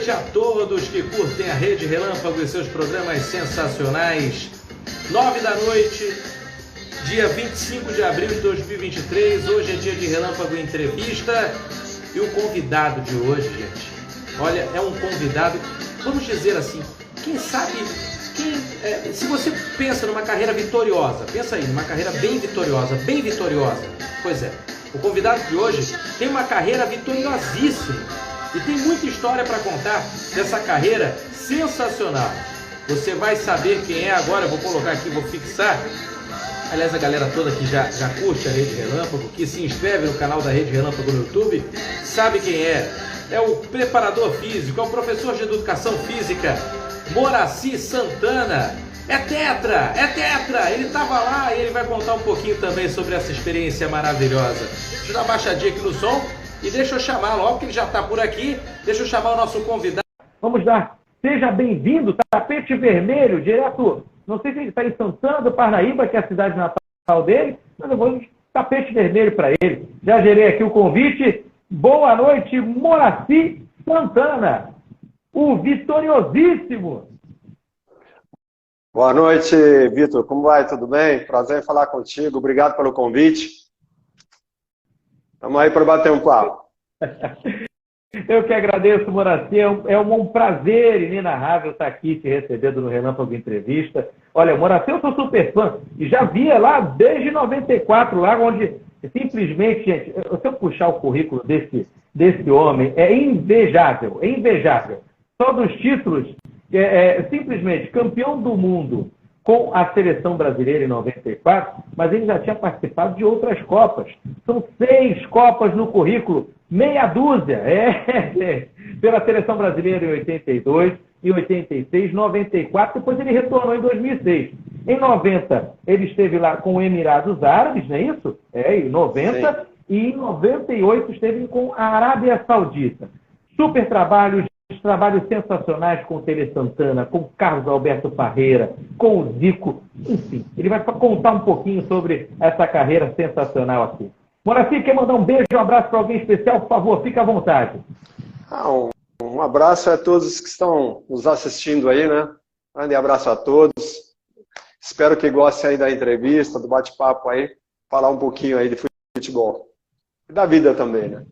noite a todos que curtem a Rede Relâmpago e seus programas sensacionais. 9 da noite, dia 25 de abril de 2023. Hoje é dia de Relâmpago Entrevista. E o convidado de hoje, gente, olha, é um convidado, vamos dizer assim, quem sabe, se você pensa numa carreira vitoriosa, pensa aí, numa carreira bem vitoriosa, pois é, o convidado de hoje tem uma carreira vitoriosíssima e tem muita história para contar dessa carreira sensacional. Você vai saber quem é agora, eu vou colocar aqui, vou fixar. Aliás, a galera toda que já curte a Rede Relâmpago, que se inscreve no canal da Rede Relâmpago no YouTube, sabe quem é. É o preparador físico, é o professor de educação física, Moraci Santana. É tetra! Ele estava lá e ele vai contar um pouquinho também sobre essa experiência maravilhosa. Deixa eu dar uma baixadinha aqui no som e deixa eu chamar logo, que ele já está por aqui, deixa eu chamar o nosso convidado. Vamos dar, seja bem-vindo, Tapete Vermelho, direto, não sei se ele está em Santana do Parnaíba, que é a cidade natal dele, mas eu vou de Tapete Vermelho para ele. Já gerei aqui o convite. Boa noite, Moraci Santana, o vitoriosíssimo. Boa noite, Vitor. Como vai? Tudo bem? Prazer em falar contigo. Obrigado pelo convite. Estamos aí para bater um papo. Eu que agradeço, Moraci. É um prazer inenarrável estar aqui te recebendo no Relâmpago Entrevista. Olha, Moraci, eu sou super fã e já via lá desde 94, lá onde simplesmente, gente, se eu puxar o currículo desse homem, é invejável. Só dos títulos, simplesmente campeão do mundo com a seleção brasileira em 94, mas ele já tinha participado de outras Copas. São 6 Copas no currículo, meia dúzia, pela seleção brasileira em 82, em 86, 94, depois ele retornou em 2006. Em 90, ele esteve lá com os Emirados Árabes, não é isso? Em 90, sim. E em 98 esteve com a Arábia Saudita. Super trabalhos sensacionais com o Tele Santana, com o Carlos Alberto Parreira, com o Zico, enfim. Ele vai contar um pouquinho sobre essa carreira sensacional aqui. Moraci, quer mandar um beijo, um abraço para alguém especial? Por favor, fica à vontade. Um abraço a todos que estão nos assistindo aí, né? Grande abraço a todos. Espero que gostem aí da entrevista, do bate-papo aí, falar um pouquinho aí de futebol. E da vida também, né?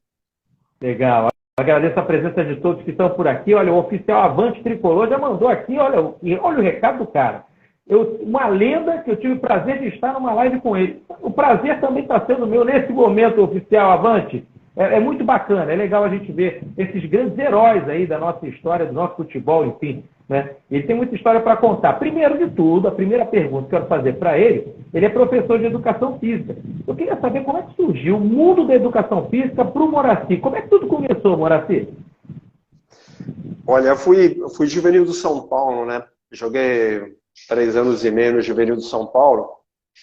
Legal. Agradeço a presença de todos que estão por aqui. Olha, o oficial Avante Tricolor já mandou aqui, olha o recado do cara. Uma lenda que eu tive o prazer de estar numa live com ele. O prazer também está sendo meu nesse momento, oficial Avante. É muito bacana, é legal a gente ver esses grandes heróis aí da nossa história, do nosso futebol, enfim. Né? Ele tem muita história para contar. Primeiro de tudo, a primeira pergunta que eu quero fazer para ele é professor de educação física. Eu queria saber como é que surgiu o mundo da educação física para o Moraci. Como é que tudo começou, Moraci? Olha, eu fui juvenil do São Paulo, né? Joguei 3 anos e meio no juvenil do São Paulo.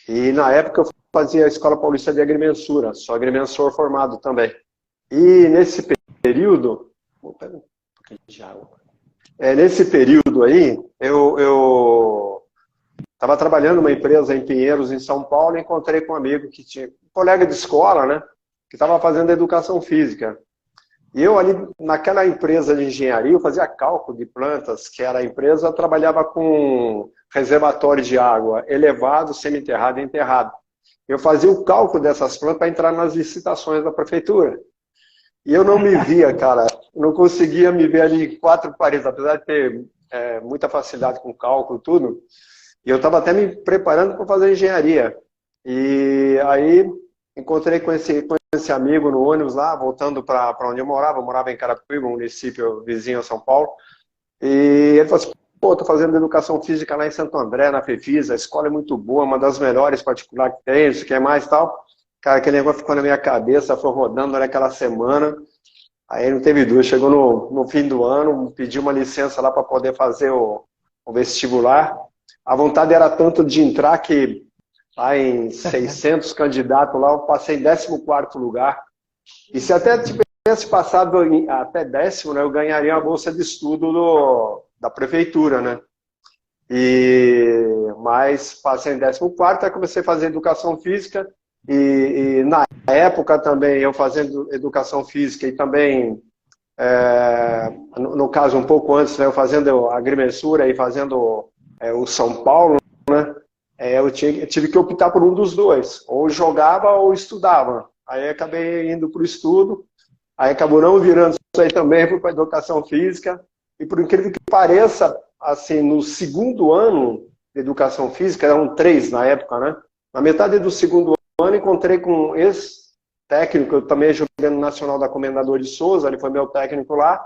E na época eu fazia a Escola Paulista de Agrimensura, sou agrimensor formado também. E nesse período, vou pegar um pouquinho de água. Nesse período aí, eu estava trabalhando numa empresa em Pinheiros, em São Paulo, e encontrei com um amigo que tinha, um colega de escola, né, que estava fazendo educação física. E eu ali, naquela empresa de engenharia, eu fazia cálculo de plantas, que era a empresa, eu trabalhava com reservatório de água elevado, semi-enterrado e enterrado. Eu fazia o cálculo dessas plantas para entrar nas licitações da prefeitura. E eu não me via, cara, não conseguia me ver ali em 4 paredes, apesar de ter muita facilidade com cálculo e tudo. E eu estava até me preparando para fazer engenharia. E aí encontrei com esse amigo no ônibus lá, voltando para onde eu morava em Carapicuíba, um município vizinho a São Paulo. E ele falou assim, pô, estou fazendo educação física lá em Santo André, na FEFIS, a escola é muito boa, uma das melhores particulares que tem, isso que é mais e tal. Cara, aquele negócio ficou na minha cabeça, foi rodando naquela semana. Aí não teve dúvida, chegou no fim do ano, pedi uma licença lá para poder fazer o vestibular. A vontade era tanto de entrar que lá em 600 candidatos lá, eu passei em 14º lugar. E se até tivesse passado até 10º, né, eu ganharia uma bolsa de estudo da prefeitura, né? Mas passei em 14º, aí comecei a fazer educação física. E na época também, eu fazendo educação física e também no caso um pouco antes, né, eu fazendo a agrimensura e fazendo o São Paulo, né, eu tive que optar por um dos dois, ou jogava ou estudava. Aí acabei indo para o estudo, aí acabou não virando isso aí também, fui para a educação física, e por incrível que pareça, assim, no segundo ano de educação física, eram 3 na época, né, na metade do segundo ano encontrei com um ex-técnico, eu também joguei no Nacional da Comendador de Souza, ele foi meu técnico lá,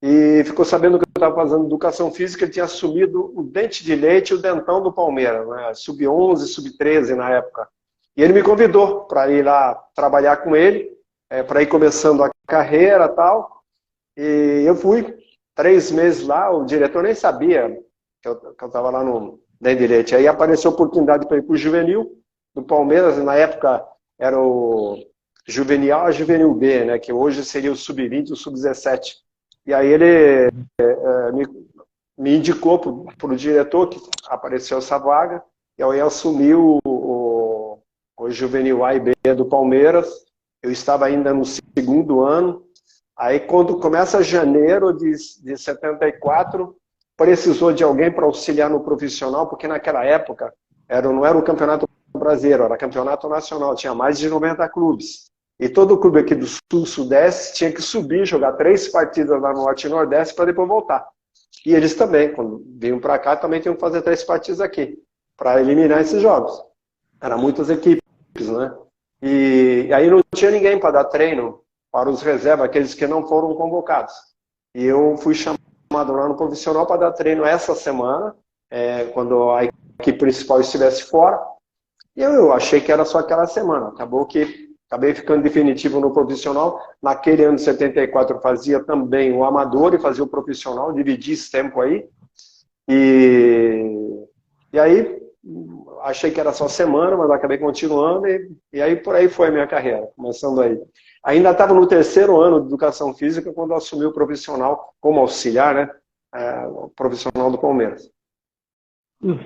e ficou sabendo que eu estava fazendo educação física, ele tinha assumido o Dente de Leite e o Dentão do Palmeiras, né? Sub-11, sub-13 na época. E ele me convidou para ir lá trabalhar com ele, para ir começando a carreira e tal. E eu fui 3 meses lá, o diretor nem sabia que eu estava lá no Dente de Leite. Aí apareceu a oportunidade para ir para o Juvenil do Palmeiras, na época era o Juvenil A, Juvenil B, né? Que hoje seria o sub-20 e o sub-17. E aí ele me indicou para o diretor que apareceu essa vaga, e aí eu assumi o Juvenil A e B do Palmeiras. Eu estava ainda no segundo ano. Aí quando começa janeiro de 74, precisou de alguém para auxiliar no profissional, porque naquela época não era o Campeonato Brasileiro, era Campeonato Nacional, tinha mais de 90 clubes. E todo clube aqui do Sul-Sudeste tinha que subir, jogar 3 partidas lá no Norte e Nordeste para depois voltar. E eles também, quando vinham para cá, também tinham que fazer 3 partidas aqui, para eliminar esses jogos. Eram muitas equipes, né? E aí não tinha ninguém para dar treino para os reservas, aqueles que não foram convocados. E eu fui chamado lá no profissional para dar treino essa semana, quando a equipe principal estivesse fora. E eu achei que era só aquela semana. Acabei ficando definitivo no profissional. Naquele ano de 74 eu fazia também o amador e fazia o profissional, dividi esse tempo aí. E aí achei que era só semana, mas acabei continuando e aí por aí foi a minha carreira, começando aí. Ainda estava no 3º ano de educação física quando eu assumi o profissional como auxiliar, né? O profissional do Palmeiras.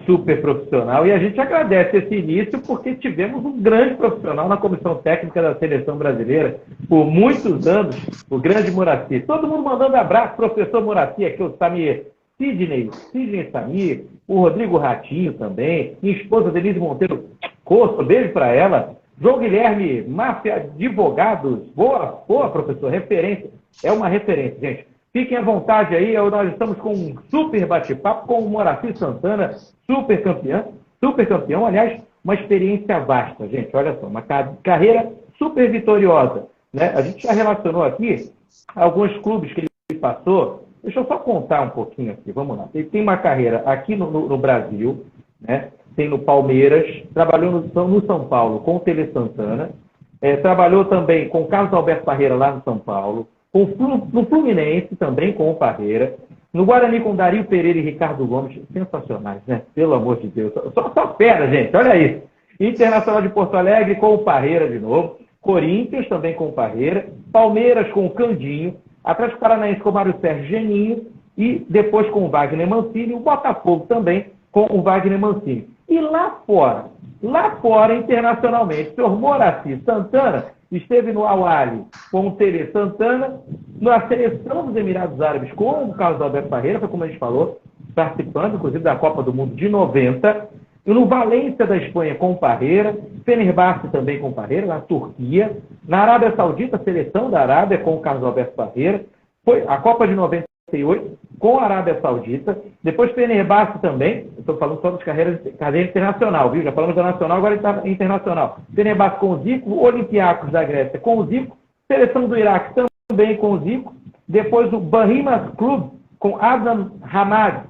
Super profissional, e a gente agradece esse início porque tivemos um grande profissional na comissão técnica da seleção brasileira por muitos anos, o grande Muracy. Todo mundo mandando abraço, professor Muracy, aqui o Samir, Sidney Samir, o Rodrigo Ratinho também, minha esposa Denise Monteiro Costa, beijo para ela, João Guilherme, Máfia Advogados, boa professor, referência, é uma referência, gente. Fiquem à vontade aí, nós estamos com um super bate-papo com o Moraci Santana, super campeão, aliás, uma experiência vasta, gente, olha só, uma carreira super vitoriosa, né? A gente já relacionou aqui alguns clubes que ele passou, deixa eu só contar um pouquinho aqui, vamos lá. Ele tem uma carreira aqui no Brasil, né? Tem no Palmeiras, trabalhou no São Paulo com o Tele Santana, trabalhou também com o Carlos Alberto Parreira lá no São Paulo, no Fluminense também com o Parreira, no Guarani com Dario Pereira e Ricardo Gomes, sensacionais, né? Pelo amor de Deus, só fera, gente, olha isso. Internacional de Porto Alegre com o Parreira de novo, Corinthians também com o Parreira, Palmeiras com o Candinho, Atlético Paranaense com o Mário Sérgio Geninho e depois com o Wagner Mancini, o Botafogo também com o Wagner Mancini. E lá fora, internacionalmente, o senhor Moraci Santana esteve no Al-Ahly com o Tele Santana, na seleção dos Emirados Árabes com o Carlos Alberto Parreira, foi como a gente falou, participando, inclusive, da Copa do Mundo de 90, e no Valência da Espanha com o Parreira, Fenerbahçe também com o Parreira, na Turquia, na Arábia Saudita, a seleção da Arábia com o Carlos Alberto Parreira, foi a Copa de 98 com a Arábia Saudita, depois Fenerbahçe também, estou falando só das carreira internacional, viu? Já falamos da nacional, agora está internacional. Fenerbahçe com o Zico, Olympiacos da Grécia com o Zico, seleção do Iraque também com o Zico, depois o Bahrein Club com Adam Hamad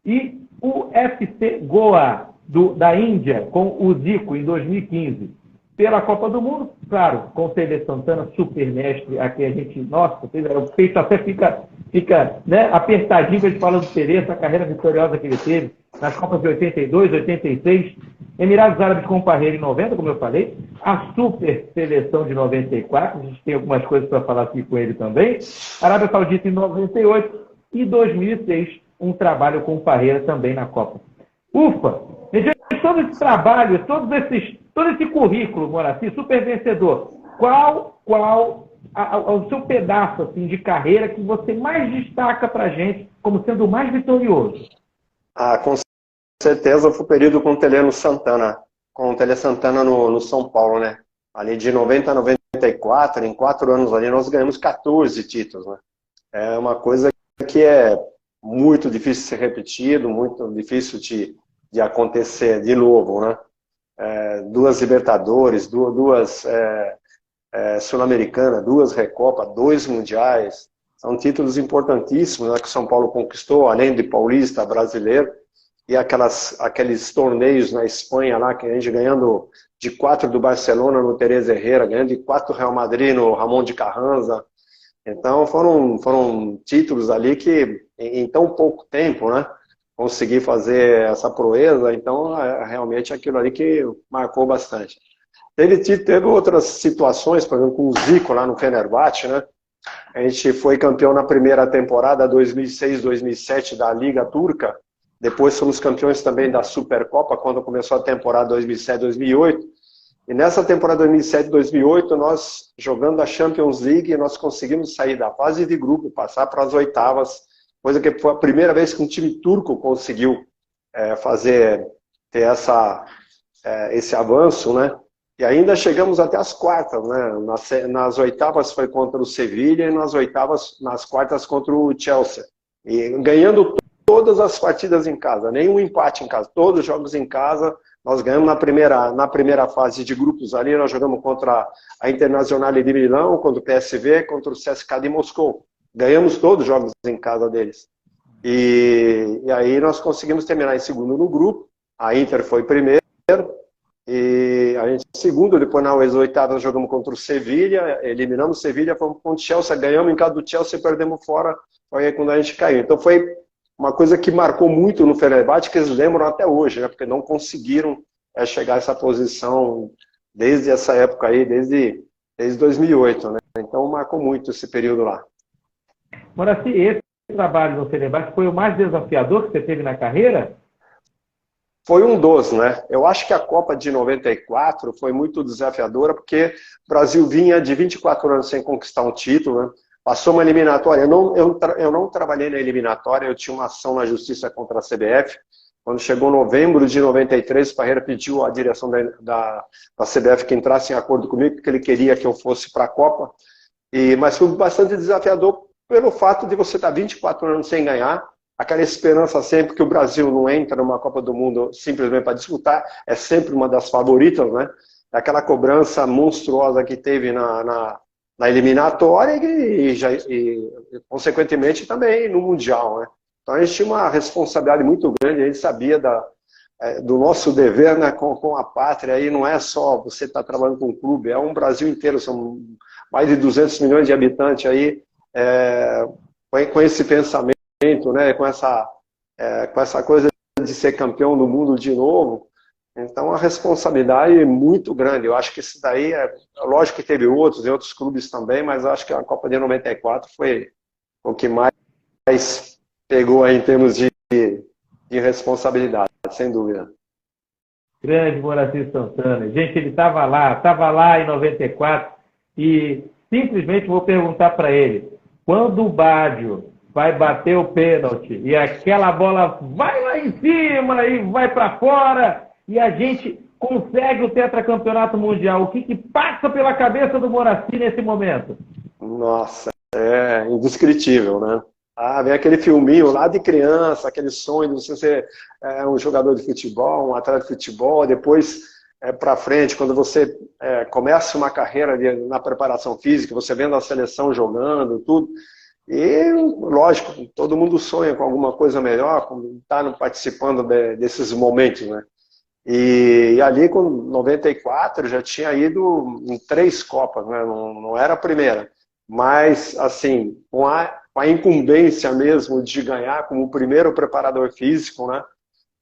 e o FC Goa da Índia com o Zico em 2015. Pela Copa do Mundo, claro, com o Tele Santana, super mestre, aqui a gente, nossa, o peito até fica né, apertadinho quando a gente fala do Tele, essa carreira vitoriosa que ele teve nas Copas de 82, 86, Emirados Árabes com o Parreira em 90, como eu falei, a super seleção de 94, a gente tem algumas coisas para falar aqui com ele também, Arábia Saudita em 98 e 2006, um trabalho com o Parreira também na Copa. Ufa! Todo esse trabalho, todo esse currículo, Moraci, super vencedor, qual ao seu pedaço assim, de carreira que você mais destaca para a gente como sendo o mais vitorioso? Com certeza foi o período com o Telê Santana, com o Telê Santana no São Paulo, né? Ali de 90 a 94, em 4 anos ali, nós ganhamos 14 títulos, né? É uma coisa que é muito difícil de ser repetido, muito difícil de acontecer de novo, né? 2 Libertadores, duas Sul-Americana, 2 Recopa, 2 Mundiais. São títulos importantíssimos, né, que o São Paulo conquistou, além de Paulista, Brasileiro, e aqueles torneios na Espanha lá, que a gente ganhando de 4 do Barcelona no Teresa Herrera, ganhando de 4 do Real Madrid no Ramon de Carranza. Então foram títulos ali que em tão pouco tempo, né, consegui fazer essa proeza. Então realmente aquilo ali que marcou bastante. Teve outras situações, por exemplo, com o Zico lá no Fenerbahçe, né? A gente foi campeão na primeira temporada, 2006-2007, da Liga Turca. Depois fomos campeões também da Supercopa, quando começou a temporada 2007-2008. E nessa temporada 2007-2008, nós, jogando a Champions League, nós conseguimos sair da fase de grupo, passar para as oitavas, coisa que foi a primeira vez que um time turco conseguiu ter esse avanço, né? E ainda chegamos até as quartas, né? Nas oitavas foi contra o Sevilla e nas quartas contra o Chelsea. E ganhando todas as partidas em casa, nenhum empate em casa, todos os jogos em casa. Nós ganhamos na primeira fase de grupos ali, nós jogamos contra a Internazionale de Milão, contra o PSV, contra o CSKA de Moscou. Ganhamos todos os jogos em casa deles. E aí nós conseguimos terminar em segundo no grupo, a Inter foi primeiro, e a gente segundo, depois nas oitavas jogamos contra o Sevilla, eliminamos o Sevilla, fomos contra o Chelsea, ganhamos em casa do Chelsea, perdemos fora, foi aí quando a gente caiu. Então foi uma coisa que marcou muito no Fenerbahçe, que eles lembram até hoje, né? Porque não conseguiram chegar a essa posição desde essa época aí, desde 2008, né? Então marcou muito esse período lá. Moraci, esse trabalho no Fenerbahçe foi o mais desafiador que você teve na carreira? Foi um dos, né? Eu acho que a Copa de 94 foi muito desafiadora, porque o Brasil vinha de 24 anos sem conquistar um título, né? Passou uma eliminatória. Eu não trabalhei na eliminatória, eu tinha uma ação na justiça contra a CBF. Quando chegou novembro de 93, o Parreira pediu à direção da CBF que entrasse em acordo comigo, porque ele queria que eu fosse para a Copa. Mas foi bastante desafiador pelo fato de você estar 24 anos sem ganhar, aquela esperança sempre que o Brasil não entra numa Copa do Mundo simplesmente para disputar, é sempre uma das favoritas, né? Aquela cobrança monstruosa que teve na eliminatória e, consequentemente, também no Mundial, né? Então a gente tinha uma responsabilidade muito grande, a gente sabia do nosso dever, né, com a pátria, e não é só você estar trabalhando com um clube, é um Brasil inteiro, são mais de 200 milhões de habitantes aí, com esse pensamento, né, com essa coisa de ser campeão do mundo de novo. Então a responsabilidade é muito grande. Eu acho que isso daí lógico que teve outros, em outros clubes também, mas eu acho que a Copa de 94 foi o que mais pegou aí em termos de responsabilidade, sem dúvida. Grande Moraci Santana. Gente, ele estava lá em 94 e simplesmente vou perguntar para ele, quando o Baggio vai bater o pênalti e aquela bola vai lá em cima e vai para fora e a gente consegue o tetracampeonato mundial, o que passa pela cabeça do Moraci nesse momento? Nossa, é indescritível, né? Vem aquele filminho lá de criança, aquele sonho de você ser um jogador de futebol, um atleta de futebol, depois para frente, quando você começa uma carreira na preparação física, você vendo a seleção jogando, tudo. E, lógico, todo mundo sonha com alguma coisa melhor, com estar participando desses momentos, né? E ali, com 94, já tinha ido em 3 Copas, né? Não era a primeira. Mas, assim, com a incumbência mesmo de ganhar como o primeiro preparador físico, né?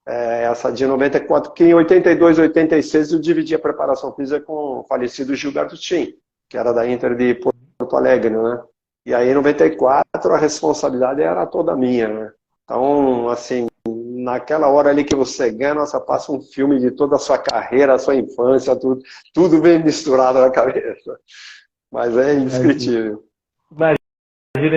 Essa de 94, que em 82, 86 eu dividi a preparação física com o falecido Gilberto Tim, que era da Inter de Porto Alegre, né? E aí, em 94, a responsabilidade era toda minha, né? Então, assim, naquela hora ali que você ganha, nossa, passa um filme de toda a sua carreira, a sua infância, tudo vem misturado na cabeça. Mas é indescritível. Imagina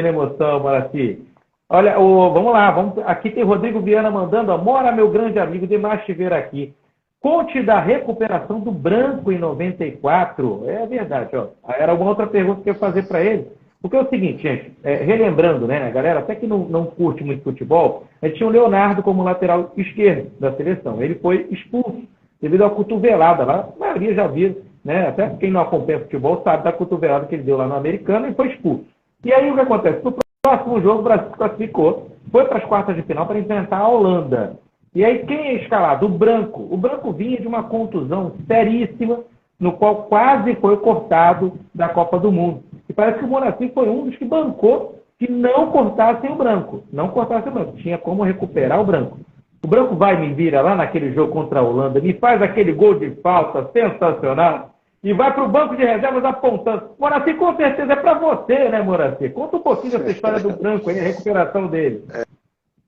a emoção, Moraci. Olha, vamos lá, aqui tem Rodrigo Viana mandando, Mora, meu grande amigo, demais te ver aqui. Conte da recuperação do Branco em 94. É verdade, ó. Era uma outra pergunta que eu ia fazer para ele. Porque é o seguinte, gente, relembrando, né, a galera até que não curte muito futebol, a gente tinha o Leonardo como lateral esquerdo da seleção. Ele foi expulso devido à cotovelada lá. A maioria já viu, né? Até quem não acompanha futebol sabe da cotovelada que ele deu lá no Americano e foi expulso. E aí o que acontece? No próximo jogo o Brasil se classificou, foi para as quartas de final para enfrentar a Holanda. E aí quem é escalado? O Branco. O Branco vinha de uma contusão seríssima, no qual quase foi cortado da Copa do Mundo. E parece que o Moraci foi um dos que bancou que não cortassem o Branco. Não cortassem o Branco. Tinha como recuperar o Branco. O Branco vai me vira lá naquele jogo contra a Holanda, me faz aquele gol de falta sensacional e vai para o banco de reservas apontando. Moraci, com certeza é para você, né, Moraci? Conta um pouquinho dessa história do Branco aí, a recuperação dele.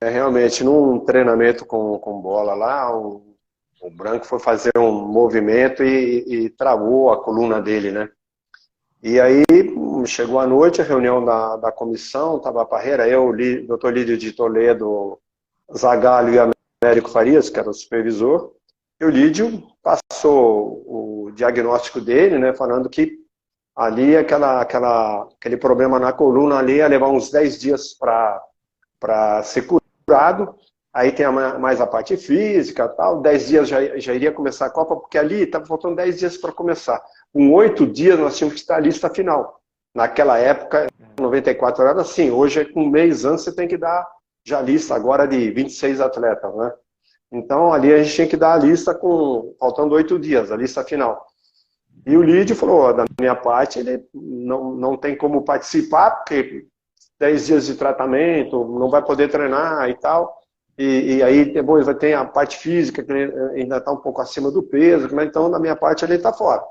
Realmente, num treinamento com bola lá, o Branco foi fazer um movimento e travou a coluna dele, né? E aí, chegou a noite, a reunião da comissão, estava a Parreira, eu, o doutor Lídio de Toledo, Zagallo e Américo Farias, que era o supervisor, e o Lídio passou o diagnóstico dele, né, falando que ali aquele problema na coluna ali ia levar uns 10 dias para ser curado. Aí tem mais a parte física e tal, 10 dias já iria começar a Copa, porque ali estava faltando 10 dias para começar. Com 8 dias nós tínhamos que estar a lista final. Naquela época, 94 era assim, hoje com um mês antes você tem que dar já a lista agora de 26 atletas, né? Então ali a gente tinha que dar a lista faltando 8 dias, a lista final. E o Lídio falou, da minha parte, ele não tem como participar, porque 10 dias de tratamento, não vai poder treinar e tal. E aí depois vai ter a parte física, que ele ainda está um pouco acima do peso, mas então da minha parte ele está fora.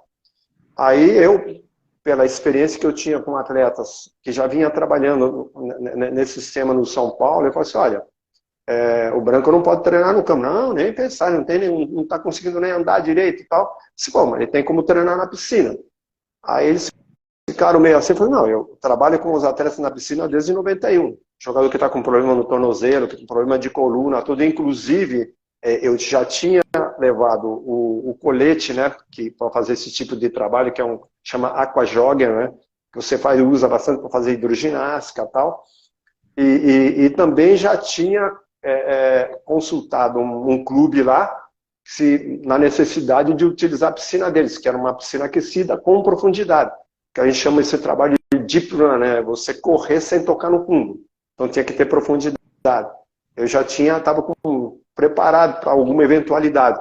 Aí eu, pela experiência que eu tinha com atletas que já vinha trabalhando nesse sistema no São Paulo, eu falei assim, olha, o Branco não pode treinar no campo. Não, nem pensar, não está conseguindo nem andar direito e tal. Disse, bom, mas ele tem como treinar na piscina. Aí eles ficaram meio assim, falaram, não, eu trabalho com os atletas na piscina desde 91. Jogador que está com problema no tornozelo, que tem problema de coluna, tudo. Inclusive, eu já tinha levado o colete, né, para fazer esse tipo de trabalho, que chama aquajogger, né, que você usa bastante para fazer hidroginástica e tal. E também já tinha consultado um clube lá, na necessidade de utilizar a piscina deles, que era uma piscina aquecida com profundidade, que a gente chama esse trabalho de deep run, né, você correr sem tocar no fundo. Então tinha que ter profundidade. Eu já estava preparado para alguma eventualidade.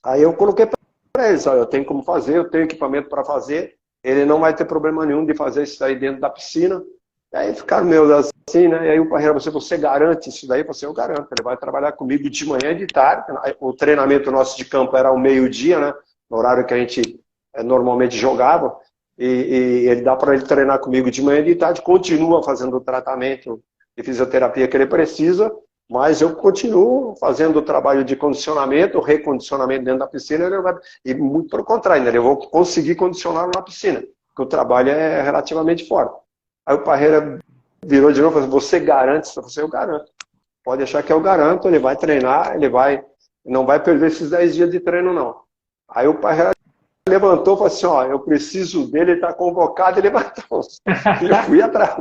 Aí eu coloquei para eles, olha, eu tenho como fazer, eu tenho equipamento para fazer, ele não vai ter problema nenhum de fazer isso aí dentro da piscina. E aí ficaram meio assim, né? E aí o Parreira, você garante isso daí? Eu garanto, ele vai trabalhar comigo de manhã e de tarde. O treinamento nosso de campo era ao meio-dia, né? No horário que a gente normalmente jogava. E ele dá para ele treinar comigo de manhã e de tarde, continua fazendo o tratamento de fisioterapia que ele precisa, mas eu continuo fazendo o trabalho de condicionamento, recondicionamento dentro da piscina, e muito pelo contrário, né? Eu vou conseguir condicioná-lo na piscina, porque o trabalho é relativamente forte. Aí o Parreira virou de novo e falou, você garante? Eu garanto. Pode achar que eu garanto, ele vai treinar, não vai perder esses 10 dias de treino, não. Aí o Parreira levantou e falou assim, ó, eu preciso dele, ele está convocado, ele levantou. E eu fui atrás.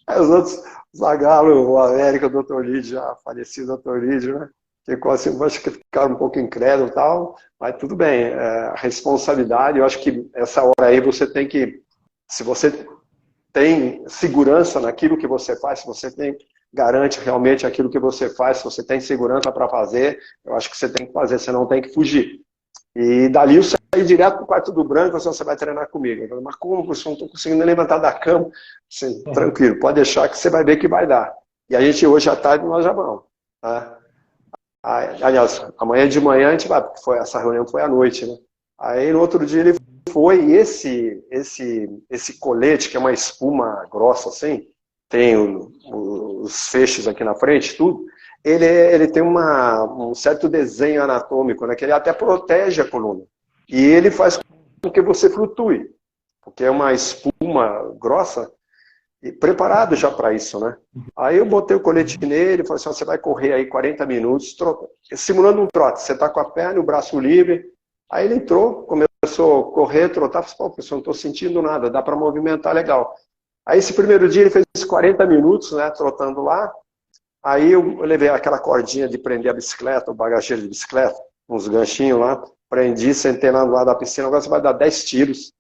Aí os outros, o Zagallo, o América, o Dr. Lídio, já falecido Dr. Lídio, né? Ficou assim, acho que ficaram um pouco incrédulos e tal, mas tudo bem, a responsabilidade, eu acho que essa hora aí você tem que, se você tem segurança naquilo que você faz, se você garante realmente aquilo que você faz, se você tem segurança para fazer, eu acho que você tem que fazer, você não tem que fugir. E dali eu saí direto para o quarto do Branco, assim, você vai treinar comigo. Eu falei, mas como? Eu não estou conseguindo levantar da cama. Assim, tranquilo, pode deixar que você vai ver que vai dar. E a gente hoje à tarde nós já vamos. Tá? Aliás, amanhã de manhã a gente vai, porque essa reunião foi à noite, né? Aí no outro dia ele foi, e esse colete, que é uma espuma grossa assim, tem os feixes aqui na frente, tudo, ele tem um certo desenho anatômico, né, que ele até protege a coluna. E ele faz com que você flutue. porque é uma espuma grossa, e preparado já para isso, né? Aí eu botei o colete nele, falei assim, você vai correr aí 40 minutos, simulando um trote, você tá com a perna e o braço livre. Aí ele entrou, começou a correr, trotar, falei, pô, professor, não estou sentindo nada, dá para movimentar legal. Aí esse primeiro dia ele fez 40 minutos, né, trotando lá. Aí eu levei aquela cordinha de prender a bicicleta, o bagageiro de bicicleta, uns ganchinhos lá, prendi, sentei lá do lado da piscina, agora você vai dar 10 tiros,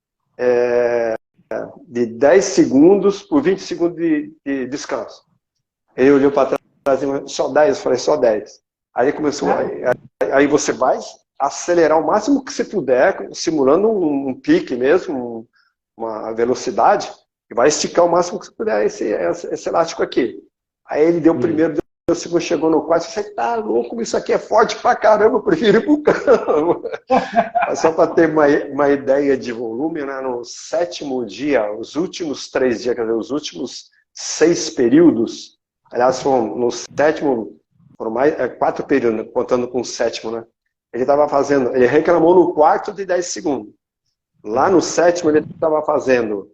de 10 segundos por 20 segundos de descanso. Ele olhou para trás e falou, só 10? Eu falei, só 10. Aí começou, aí você vai acelerar o máximo que você puder, simulando um pique mesmo, uma velocidade, e vai esticar o máximo que você puder esse elástico aqui. Aí ele deu o primeiro, deu o segundo, chegou no quarto, você tá louco, isso aqui é forte pra caramba, eu prefiro ir pro campo. Só para ter uma ideia de volume, né, no 7º dia, os últimos 3 dias, quer dizer, os últimos 6 períodos, aliás, no 7º, foram mais 4 períodos, contando com o 7º, né? Ele reclamou no quarto de 10 segundos. Lá no 7º ele estava fazendo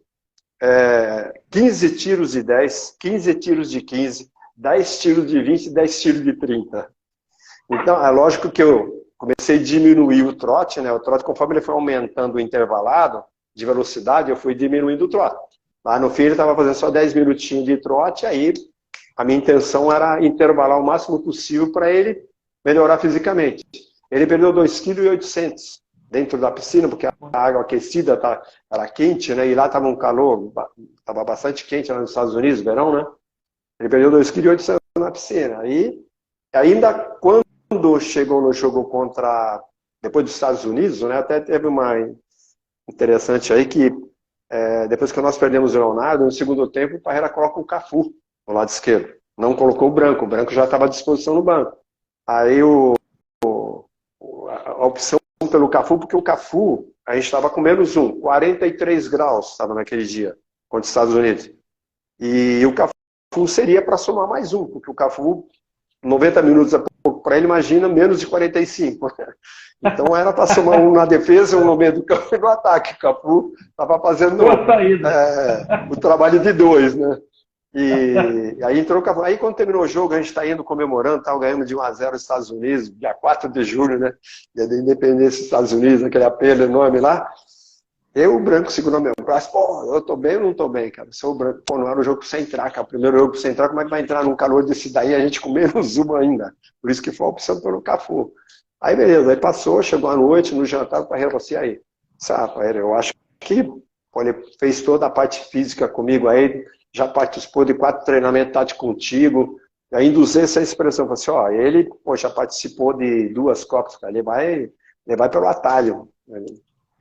15 tiros de 10, 15 tiros de 15, 10 tiros de 20 e 10 tiros de 30. Então, é lógico que eu comecei a diminuir o trote, né? O trote, conforme ele foi aumentando o intervalado de velocidade, eu fui diminuindo o trote. Lá no fim ele estava fazendo só 10 minutinhos de trote, aí a minha intenção era intervalar o máximo possível para ele melhorar fisicamente. Ele perdeu 2,8 kg dentro da piscina, porque a água aquecida era quente, né? E lá estava um calor, estava bastante quente lá nos Estados Unidos, verão, né? Ele perdeu 2,8 kg na piscina. E ainda quando chegou no jogo depois dos Estados Unidos, né? Até teve uma interessante aí que depois que nós perdemos o Leonardo, no segundo tempo o Parreira coloca o Cafu no lado esquerdo. Não colocou o branco já estava à disposição no banco. Aí a opção pelo Cafu, porque o Cafu, a gente estava com -1, 43 graus estava naquele dia, contra os Estados Unidos. E o Cafu seria para somar mais um, porque o Cafu, 90 minutos é pouco para ele, imagina, menos de 45. Então era para somar um na defesa, um no meio do campo e no ataque. O Cafu estava fazendo o trabalho de 2, né? E aí entrou o Cafu. Aí quando terminou o jogo, a gente está indo comemorando, estava ganhando de 1-0 os Estados Unidos, dia 4 de julho, né? Dia da independência dos Estados Unidos, aquele apelo enorme lá. Eu, o branco, segurou meu braço. Pô, eu tô bem ou não tô bem, cara? Sou o branco. Pô, não era o jogo pra você entrar, cara. O primeiro jogo pra você entrar, como é que vai entrar num calor desse daí a gente com -1 ainda? Por isso que foi a opção pelo Cafu. Aí beleza, aí passou, chegou à noite, no jantar, o Parreira falou assim, aí, Parreira, eu acho que pô, ele fez toda a parte física comigo aí, já participou de 4 treinamentos táticos contigo, e ainda usei essa expressão, falei assim, ó, ele pô, já participou de 2 Copas, cara, ele vai pelo atalho,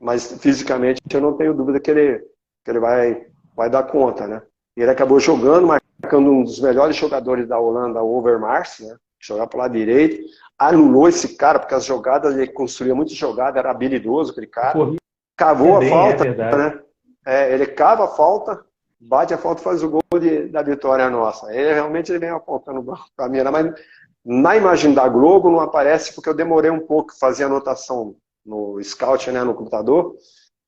mas fisicamente eu não tenho dúvida que ele vai dar conta, né? E ele acabou jogando, marcando um dos melhores jogadores da Holanda, o Overmars, né? Jogar para o lado direito, anulou esse cara, porque as jogadas, ele construía muitas jogadas, era habilidoso aquele cara, cavou a falta, né? Ele cava a falta, bate a falta e faz o gol da vitória nossa. Ele vem apontando para mim, mas na imagem da Globo não aparece, porque eu demorei um pouco, fazia anotação no Scout, né, no computador,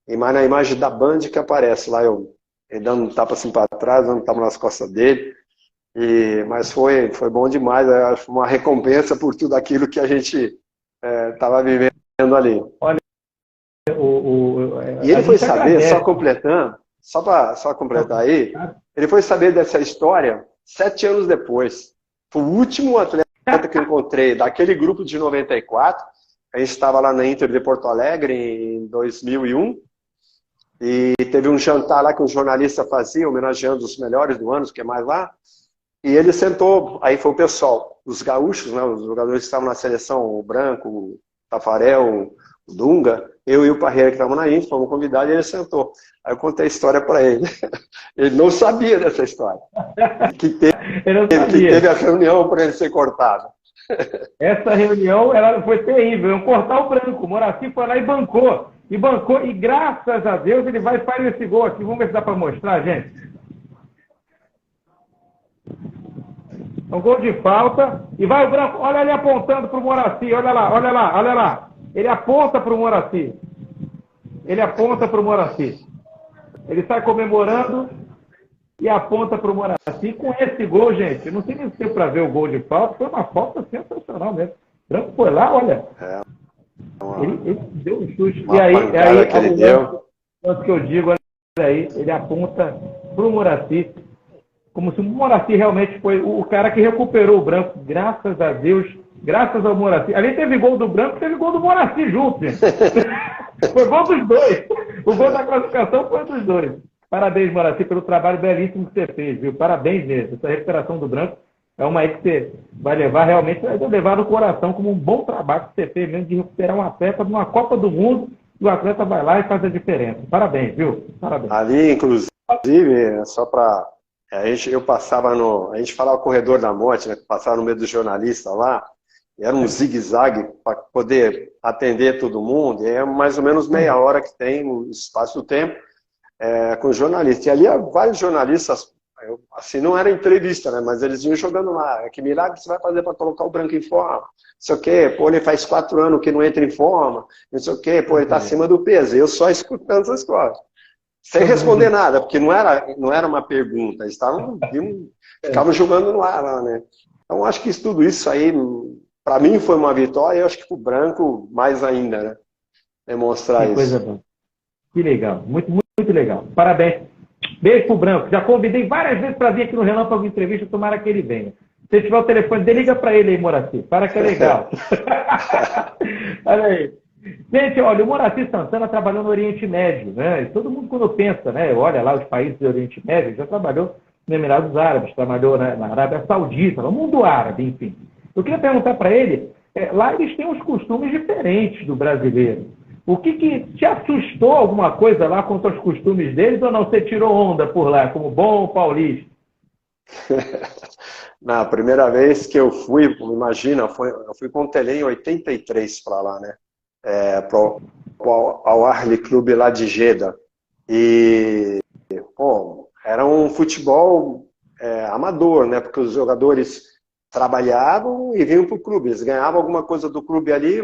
mas na imagem da Band que aparece lá, ele dando um tapa assim para trás, dando um tapa nas costas dele, mas foi bom demais, acho uma recompensa por tudo aquilo que a gente estava vivendo ali. Olha, e ele foi saber, só completando, só completar aí, ele foi saber dessa história 7 anos depois. Foi o último atleta que eu encontrei daquele grupo de 94. A gente estava lá na Inter de Porto Alegre em 2001 e teve um jantar lá que um jornalista fazia, homenageando os melhores do ano, que é mais lá. E ele sentou, aí foi o pessoal, os gaúchos, né, os jogadores que estavam na seleção, o Branco, o Tafarel, o Dunga, eu e o Parreira que estavam na Inter, fomos convidados e ele sentou. Aí eu contei a história para ele. Ele não sabia dessa história. Que teve a reunião para ele ser cortado. Essa reunião foi terrível. Iam cortar o branco. O Moraci foi lá e bancou. E graças a Deus ele vai fazer esse gol aqui. Vamos ver se dá para mostrar, gente. Um gol de falta. E vai o branco. Olha ali apontando para o Moraci. Olha lá. Ele aponta para o Moraci. Ele sai comemorando e aponta para o Moraci. Com esse gol, gente, não sei nem se deu para ver o gol de falta, foi uma falta sensacional mesmo. O Branco foi lá, olha. Ele deu um chute. E aí que ele deu. Tanto que eu digo, olha aí, ele aponta para o Moraci, como se o Moraci realmente foi o cara que recuperou o Branco, graças a Deus, graças ao Moraci. Ali teve gol do Branco, teve gol do Moraci junto, gente. Foi gol dos dois. O gol da classificação foi dos dois. Parabéns, Moraci, pelo trabalho belíssimo que você fez, viu? Parabéns mesmo. Essa recuperação do Branco é uma aí que você vai levar realmente, vai levar no coração como um bom trabalho que você fez mesmo de recuperar um atleta numa Copa do Mundo e o atleta vai lá e faz a diferença. Parabéns, viu? Parabéns. Ali, inclusive, só para... eu passava no... A gente falava corredor da morte, né? Passava no meio dos jornalistas lá, e era um zigue-zague para poder atender todo mundo, e é mais ou menos meia hora que tem no espaço do tempo com os jornalistas. E ali vários jornalistas, assim, não era entrevista, né? Mas eles iam jogando lá. Que milagre você vai fazer para colocar o Branco em forma? Não sei o quê. Pô, ele faz 4 anos que não entra em forma. Não sei o quê. Pô, ele está acima do peso. Eu só escutando essas coisas. Sem responder nada, porque não era uma pergunta. Eles ficavam jogando no ar lá, né? Então, acho que tudo isso aí, para mim, foi uma vitória. E eu acho que para o Branco, mais ainda, né? Demonstrar isso. Coisa boa. Que legal. Muito, muito, muito legal. Parabéns. Beijo pro Branco. Já convidei várias vezes para vir aqui no Relâmpago Entrevista, tomara que ele venha. Se tiver o telefone dele, liga para ele aí, Moraci. Para que é legal. Olha aí. Gente, olha, o Moraci Santana trabalhou no Oriente Médio, né? E todo mundo quando pensa, né? Olha lá os países do Oriente Médio, já trabalhou nos Emirados Árabes, trabalhou na Arábia Saudita, no mundo árabe, enfim. Eu queria perguntar para ele, lá eles têm uns costumes diferentes do brasileiro. O que te assustou alguma coisa lá quanto aos costumes deles ou não? Você tirou onda por lá, como bom paulista? Na primeira vez que eu fui, imagina, eu fui com o Tele em 83 para lá, né? Ao Ahly Clube lá de Jeddah. E, pô, era um futebol amador, né? Porque os jogadores trabalhavam e vinham para o clube. Eles ganhavam alguma coisa do clube ali,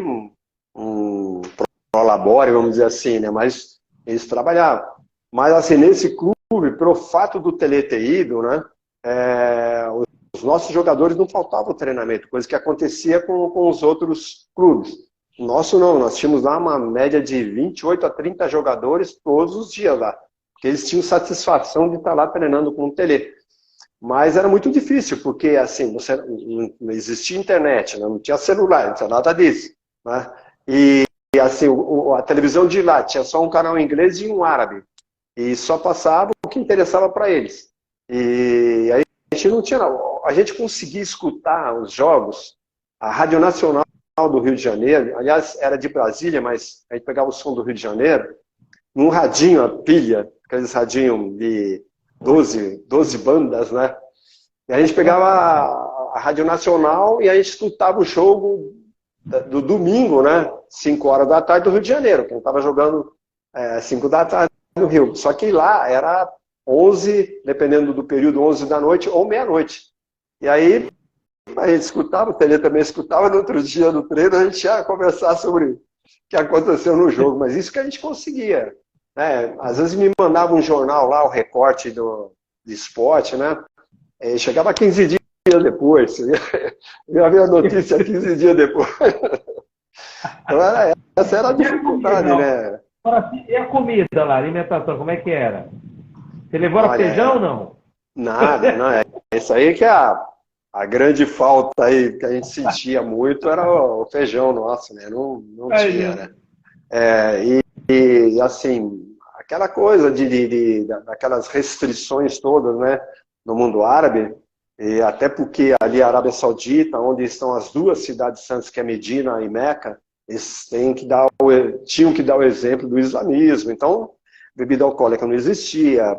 prolabore, vamos dizer assim, né? Mas eles trabalhavam. Mas, assim, nesse clube, pelo fato do Tele ter ido, né? Os nossos jogadores não faltavam treinamento, coisa que acontecia com os outros clubes. O nosso não, nós tínhamos lá uma média de 28 a 30 jogadores todos os dias lá, porque eles tinham satisfação de estar lá treinando com o Tele. Mas era muito difícil, porque assim, não existia internet, né? Não tinha celular, não tinha nada disso, né? E assim, a televisão de lá tinha só um canal em inglês e um árabe, e só passava o que interessava para eles. E aí a gente não tinha, a gente conseguia escutar os jogos, a Rádio Nacional do Rio de Janeiro, aliás, era de Brasília, mas a gente pegava o som do Rio de Janeiro, num radinho, a pilha, aqueles radinhos de 12 bandas, né? E a gente pegava a Rádio Nacional e a gente escutava o jogo do domingo, né? 5 horas da tarde do Rio de Janeiro, que a gente estava jogando 5 da tarde no Rio. Só que lá era 11, dependendo do período, 11 da noite ou meia-noite. E aí a gente escutava, o Tele também escutava, no outro dia no treino a gente ia conversar sobre o que aconteceu no jogo, mas isso que a gente conseguia. Né? Às vezes me mandava um jornal lá, o recorte do esporte, né? Chegava 15 dias depois, eu ia ver a notícia 15 dias depois. Então essa era a dificuldade, né? E a comida lá, a alimentação, como é que era? Você levou feijão ou não? Nada, não é. Isso aí que é a grande falta aí que a gente sentia muito era o feijão nosso, né? Não tinha, né? E assim, aquela coisa daquelas restrições todas, né? No mundo árabe, e até porque ali a Arábia Saudita, onde estão as duas cidades santas, que é Medina e Meca, eles tinham que dar o exemplo do islamismo. Então, bebida alcoólica não existia.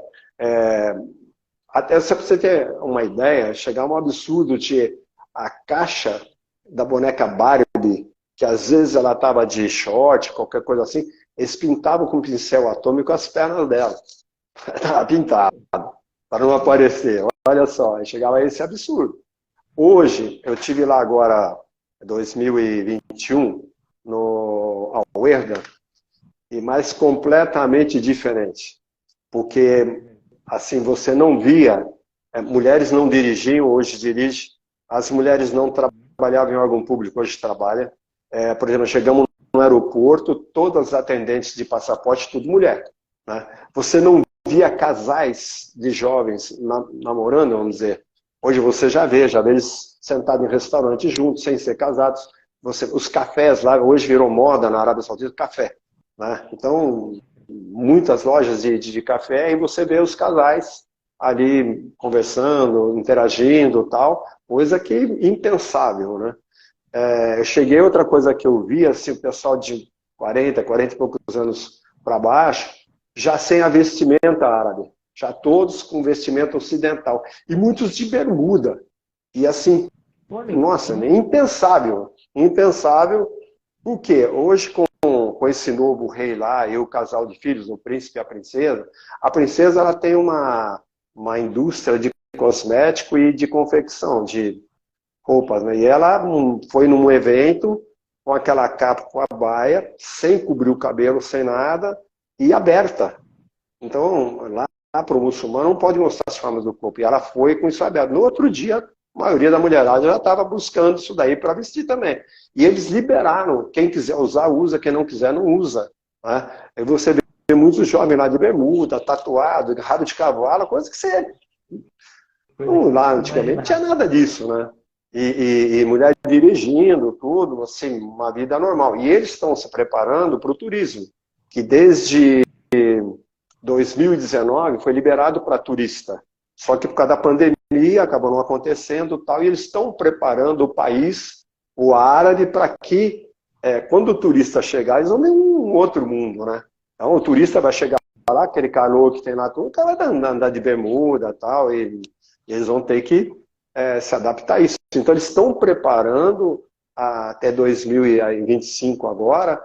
Até se você ter uma ideia, chegar a um absurdo de a caixa da boneca Barbie, que às vezes ela estava de short, qualquer coisa assim, eles pintavam com pincel atômico as pernas dela. Estava pintado, para não aparecer. Olha só, chegava a esse absurdo. Hoje, eu tive lá agora, 2021, no Alwerda, e mais completamente diferente. porque assim você não via, mulheres não dirigiam, hoje dirigem, as mulheres não trabalhavam em órgão público, hoje trabalham. Por exemplo, chegamos no aeroporto, todas as atendentes de passaporte, tudo mulher, né? Você não via casais de jovens namorando, vamos dizer. Hoje você já vê eles sentados em restaurante juntos, sem ser casados. Os cafés lá, hoje virou moda na Arábia Saudita, café, né? Então, muitas lojas de café, e você vê os casais ali conversando, interagindo e tal, coisa que impensável, né? Eu cheguei, outra coisa que eu vi, assim, o pessoal de 40 e poucos anos para baixo, já sem a vestimenta árabe, já todos com vestimenta ocidental, e muitos de bermuda, e assim, nossa, impensável, porque hoje com esse novo rei lá, e o casal de filhos, o príncipe e a princesa ela tem uma indústria de cosmético e de confecção, de roupas, né? E ela foi num evento com aquela capa, com a baia, sem cobrir o cabelo, sem nada, e aberta. Então, lá para o muçulmano não pode mostrar as formas do corpo. E ela foi com isso aberto. No outro dia, a maioria da mulherada já estava buscando isso daí para vestir também. E eles liberaram. Quem quiser usar, usa. Quem não quiser, não usa, né? Aí você vê muitos jovens lá de bermuda, tatuado, rabo de cavalo, coisa que você... lá antigamente não tinha nada disso, né? E mulher dirigindo, tudo, assim, uma vida normal. E eles estão se preparando para o turismo, que desde 2019 foi liberado para turista. Só que por causa da pandemia acabou não acontecendo tal, e eles estão preparando o país, o árabe, para que quando o turista chegar, eles vão ver um outro mundo, né? Então o turista vai chegar lá, aquele canoa que tem lá, tudo, o cara vai andar de bermuda tal, e eles vão ter que se adaptar a isso. Então eles estão preparando até 2025 agora,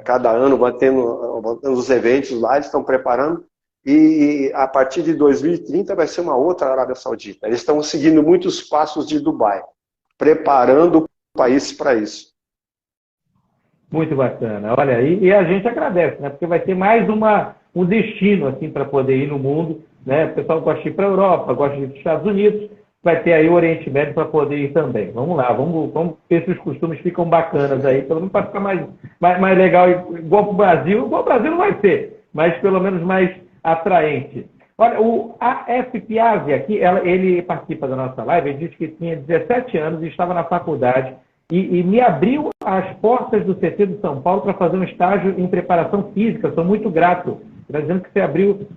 cada ano vai tendo os eventos lá, eles estão preparando, e a partir de 2030 vai ser uma outra Arábia Saudita. Eles estão seguindo muitos passos de Dubai, preparando o país para isso. Muito bacana. Olha, e a gente agradece, né? Porque vai ter mais um destino assim, para poder ir no mundo, né? O pessoal gosta de ir para a Europa, gosta de ir para os Estados Unidos, vai ter aí o Oriente Médio para poder ir também. Vamos lá, vamos ver se os costumes ficam bacanas aí, pelo menos para ficar mais legal, igual para o Brasil não vai ser, mas pelo menos mais atraente. Olha, o AF Piazzi aqui, ele participa da nossa live, ele disse que tinha 17 anos e estava na faculdade e me abriu as portas do CT de São Paulo para fazer um estágio em preparação física. Sou muito grato. Está dizendo que você abriu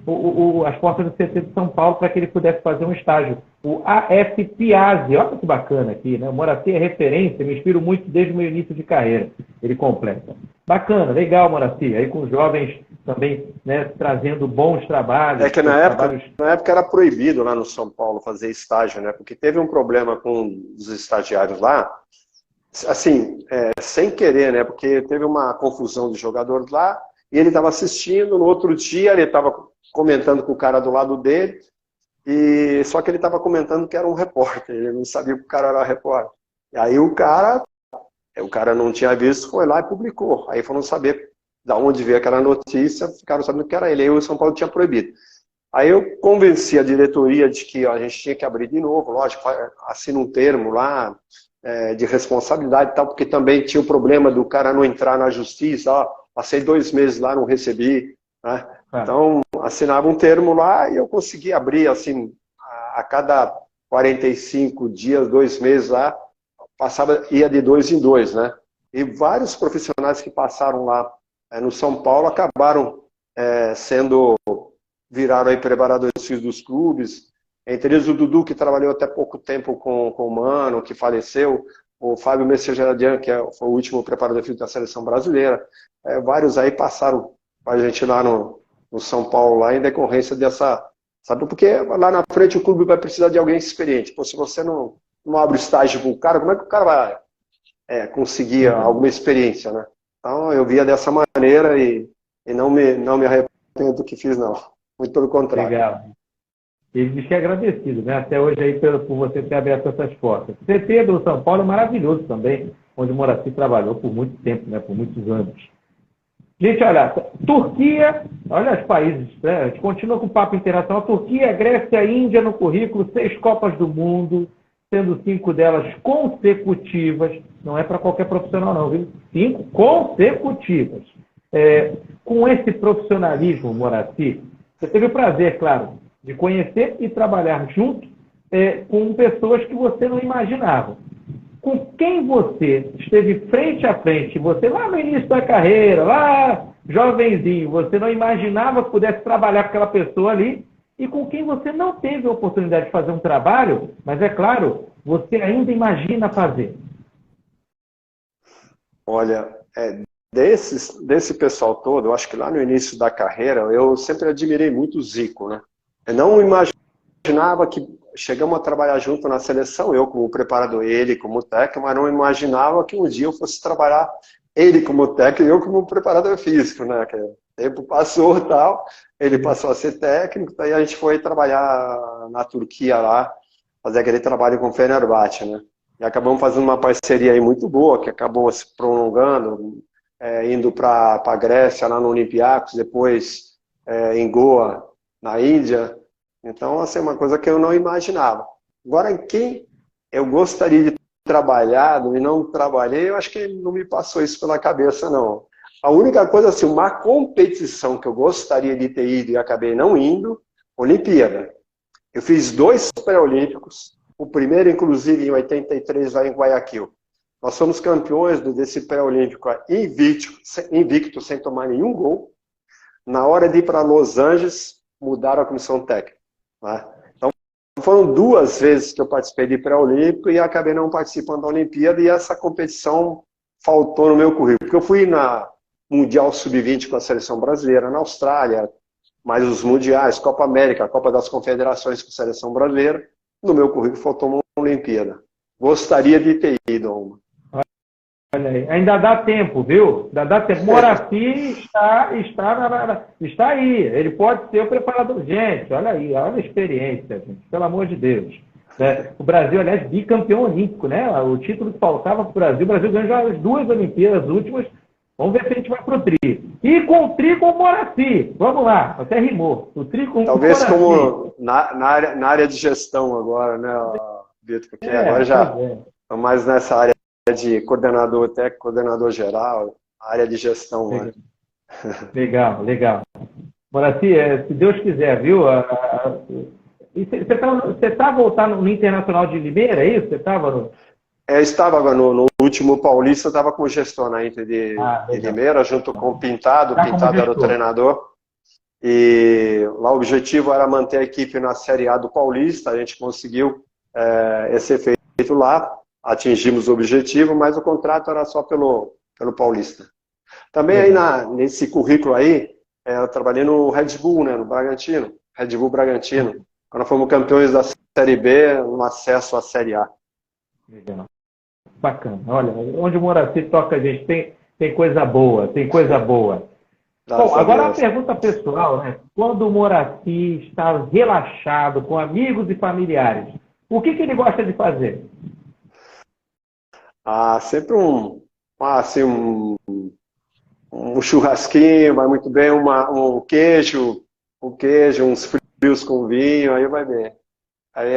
as portas do CT de São Paulo para que ele pudesse fazer um estágio. O AF Piazzi, olha que bacana aqui, né? O Moraci é referência, me inspiro muito desde o meu início de carreira. Ele completa. Bacana, legal, Moraci. Aí com os jovens também, né, trazendo bons trabalhos. É que na época era proibido lá no São Paulo fazer estágio, né? Porque teve um problema com os estagiários lá, assim, sem querer, né? Porque teve uma confusão de jogadores lá, e ele estava assistindo, no outro dia ele estava comentando com o cara do lado dele, só que ele estava comentando que era um repórter, ele não sabia que o cara era repórter. E aí o cara não tinha visto, foi lá e publicou. Aí foram saber de onde veio aquela notícia, ficaram sabendo que era ele. Aí o São Paulo tinha proibido. Aí eu convenci a diretoria de que a gente tinha que abrir de novo, lógico, assina um termo lá, de responsabilidade e tal, porque também tinha o problema do cara não entrar na justiça, ó, passei 2 meses lá, não recebi, né? Então, assinava um termo lá e eu consegui abrir, assim, a cada 45 dias, 2 meses lá, ia de 2 em 2, né? E vários profissionais que passaram lá no São Paulo acabaram viraram aí preparadores físicos dos clubes, entre eles o Dudu, que trabalhou até pouco tempo com o Mano, que faleceu, o Fábio Messegeradian, que foi o último preparador físico da seleção brasileira. Vários aí passaram para a gente lá no São Paulo, lá em decorrência dessa... Sabe, porque lá na frente o clube vai precisar de alguém experiente. Pô, se você não abre estágio com o cara, como é que o cara vai conseguir alguma experiência, né? Então eu via dessa maneira e não me arrependo do que fiz, não. Muito pelo contrário. Legal. Ele diz que é agradecido, né? Até hoje aí por você ter aberto essas portas. O CT do São Paulo é maravilhoso também, onde o Moraci trabalhou por muito tempo, né? Por muitos anos. Gente, olha, Turquia, olha os países, né? A gente continua com o papo internacional. Turquia, Grécia, Índia no currículo, 6 Copas do Mundo, sendo 5 delas consecutivas. Não é para qualquer profissional, não, viu? 5 consecutivas. Com esse profissionalismo, Moraci, você teve o prazer, claro, de conhecer e trabalhar junto com pessoas que você não imaginava. Com quem você esteve frente a frente, você lá no início da carreira, lá jovenzinho, você não imaginava que pudesse trabalhar com aquela pessoa ali, e com quem você não teve a oportunidade de fazer um trabalho, mas é claro, você ainda imagina fazer. Olha, desse pessoal todo, eu acho que lá no início da carreira, eu sempre admirei muito o Zico, né? Eu não imaginava que chegamos a trabalhar junto na seleção, eu como preparador, ele como técnico, mas não imaginava que um dia eu fosse trabalhar ele como técnico e eu como preparador físico, né? Que o tempo passou e tal, ele passou a ser técnico, daí a gente foi trabalhar na Turquia lá, fazer aquele trabalho com o Fenerbahçe, né? E acabamos fazendo uma parceria aí muito boa, que acabou se prolongando, indo para a Grécia, lá no Olympiacos, depois em Goa, na Índia. Então, assim, é uma coisa que eu não imaginava. Agora, em quem eu gostaria de trabalhar e não trabalhei, eu acho que não me passou isso pela cabeça, não. A única coisa, assim, uma competição que eu gostaria de ter ido e acabei não indo, Olimpíada. Eu fiz 2 pré-olímpicos, o primeiro, inclusive, em 83, lá em Guayaquil. Nós somos campeões desse pré-olímpico invicto, sem tomar nenhum gol. Na hora de ir para Los Angeles, mudaram a comissão técnica. Né? Então, foram 2 vezes que eu participei de pré-olímpico e acabei não participando da Olimpíada, e essa competição faltou no meu currículo. Porque eu fui na Mundial Sub-20 com a seleção brasileira, na Austrália, mais os mundiais, Copa América, Copa das Confederações com a seleção brasileira. No meu currículo faltou uma Olimpíada. Gostaria de ter ido a uma. Olha aí, ainda dá tempo, viu? Ainda dá tempo. Moraci está aí. Ele pode ser o preparador. Gente, olha aí, olha a experiência, gente. Pelo amor de Deus. O Brasil, aliás, bicampeão olímpico, né? O título que faltava para o Brasil. O Brasil ganhou já as 2 Olimpíadas últimas. Vamos ver se a gente vai para o tri. E com o tri com o Moraci. Vamos lá, até rimou. O tri com o Moraci. Talvez como na área de gestão agora, né, Vitor? Porque agora já estamos mais nessa área de coordenador técnico, coordenador geral, área de gestão. Legal, legal. Moraci, se Deus quiser, viu? Você está voltando no Internacional de Limeira, é isso? Você estava no... estava no último Paulista, eu estava com o gestor na Inter de Limeira, junto com o Pintado. O Pintado era o treinador. E lá o objetivo era manter a equipe na Série A do Paulista. A gente conseguiu esse efeito lá. Atingimos o objetivo, mas o contrato era só pelo Paulista. Também aí nesse currículo aí, eu trabalhei no Red Bull, né, no Bragantino. Red Bull Bragantino. Quando fomos campeões da Série B, no acesso à Série A. Legal. Bacana. Olha, onde o Moraci toca a gente, tem coisa boa, tem coisa boa. Bom, agora a pergunta pessoal, né? Quando o Moraci está relaxado com amigos e familiares, o que ele gosta de fazer? Sempre um churrasquinho, vai muito bem, um queijo, uns frios com vinho, aí vai bem. Aí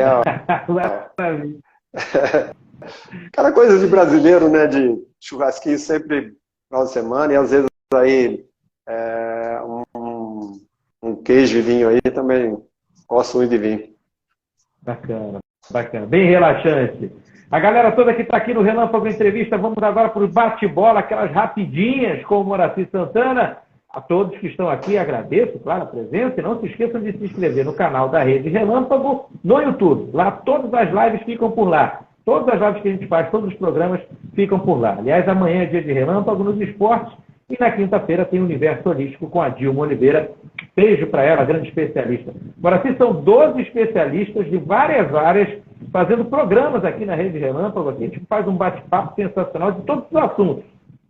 aquela coisa de brasileiro, né, de churrasquinho sempre final de semana, e às vezes aí um queijo e vinho aí também, gosto muito de vinho. Bacana, bacana, bem relaxante. A galera toda que está aqui no Relâmpago Entrevista, vamos agora para o bate-bola, aquelas rapidinhas com o Moraci Santana. A todos que estão aqui, agradeço, claro, a presença, e não se esqueçam de se inscrever no canal da Rede Relâmpago no YouTube. Lá todas as lives ficam por lá. Todas as lives que a gente faz, todos os programas ficam por lá. Aliás, amanhã é dia de Relâmpago nos esportes, e na quinta-feira tem o Universo Holístico com a Dilma Oliveira. Beijo para ela, grande especialista. Moraci, são 12 especialistas de várias áreas fazendo programas aqui na Rede Relâmpago. Aqui a gente faz um bate-papo sensacional de todos os assuntos.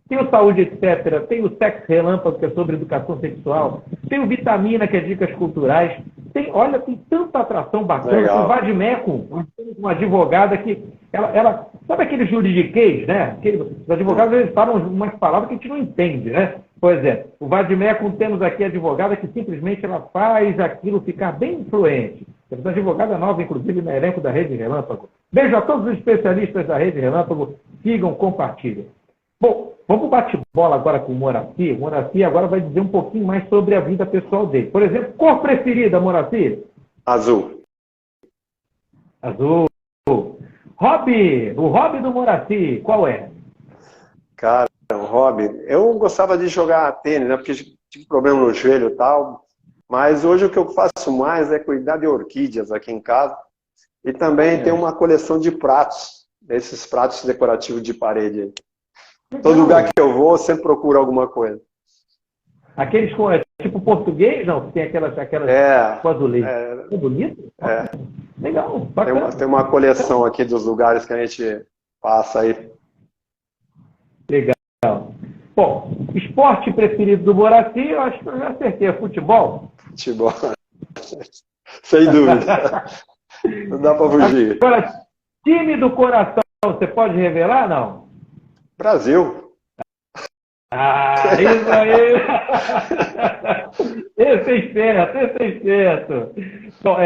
Tem o Saúde, etc. Tem o Sexo Relâmpago, que é sobre educação sexual. Tem o Vitamina, que é dicas culturais. Tem tanta atração bacana. Tem o Vadimeco, uma advogada que Sabe aquele juridiquês, né? Os advogados eles falam umas palavras que a gente não entende, né? Por exemplo, o Vadimeco, temos aqui advogada que simplesmente ela faz aquilo ficar bem influente. Temos advogada nova, inclusive, no elenco da Rede Relâmpago. Beijo a todos os especialistas da Rede Relâmpago. Sigam, compartilhem. Bom, vamos bate-bola agora com o Moraci. O Moraci agora vai dizer um pouquinho mais sobre a vida pessoal dele. Por exemplo, cor preferida, Moraci? Azul. Azul. Hobby. O hobby do Moraci, qual é? Cara, um hobby. Eu gostava de jogar tênis, né? Porque tive problema no joelho e tal. Mas hoje o que eu faço mais é cuidar de orquídeas aqui em casa. E também tem uma coleção de pratos. Esses pratos decorativos de parede. Todo lugar que eu vou, eu sempre procuro alguma coisa. Aqueles com, tipo português, não? Tem aquelas com azulejo. É bonito? É. Legal, bacana. Tem uma coleção aqui dos lugares que a gente passa aí. Legal. Bom, esporte preferido do Moraci, eu acho que eu já acertei. É futebol? Futebol. Sem dúvida. Não dá para fugir. Agora, time do coração, você pode revelar, não? Brasil. Ah, isso aí! Esse é esperto. Então,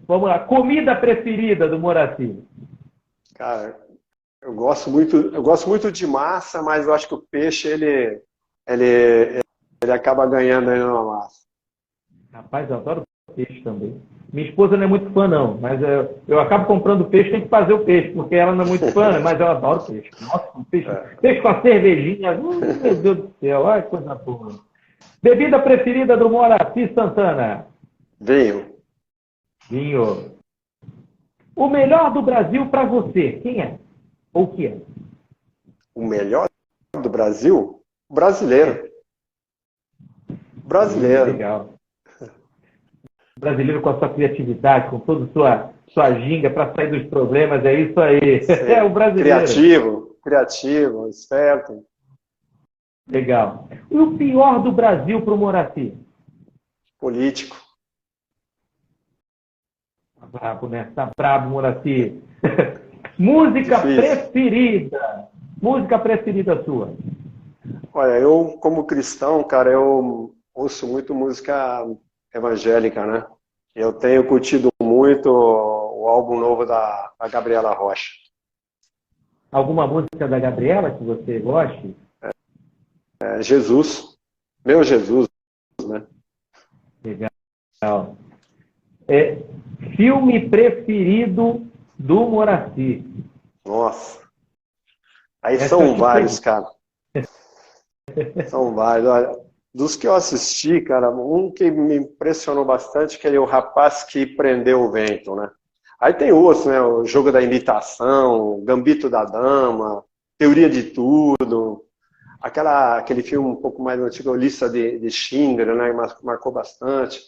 vamos lá. Comida preferida do Moraci? Cara, eu gosto muito de massa, mas eu acho que o peixe, ele acaba ganhando aí na massa. Rapaz, eu adoro peixe também. Minha esposa não é muito fã, não, mas eu acabo comprando peixe, tem que fazer o peixe, porque ela não é muito fã, mas eu adoro peixe. Nossa, peixe com a cervejinha, meu Deus do céu, ai, coisa boa. Bebida preferida do Moraci Santana? Vinho. Vinho. O melhor do Brasil para você, quem é? Ou o que é? O melhor do Brasil? Brasileiro. Brasileiro. Legal. Brasileiro com a sua criatividade, com toda a sua ginga para sair dos problemas, é isso aí. Sim. É o brasileiro. Criativo, esperto. Legal. E o pior do Brasil para o Moraci? Político. Tá brabo, né? Tá brabo, Moraci. Música preferida. Música preferida sua? Olha, eu como cristão, cara, eu ouço muito música evangélica, né? Eu tenho curtido muito o álbum novo da Gabriela Rocha. Alguma música da Gabriela que você goste? Jesus. Meu Jesus, né? Legal. Filme preferido do Moraci? Nossa. Aí são vários, cara. São vários. Olha, dos que eu assisti, cara, um que me impressionou bastante, que é o Rapaz que Prendeu o Vento, né? Aí tem outros, né? O Jogo da Imitação, Gambito da Dama, Teoria de Tudo, aquele filme um pouco mais antigo, Lista de Schindler, né? Marcou bastante.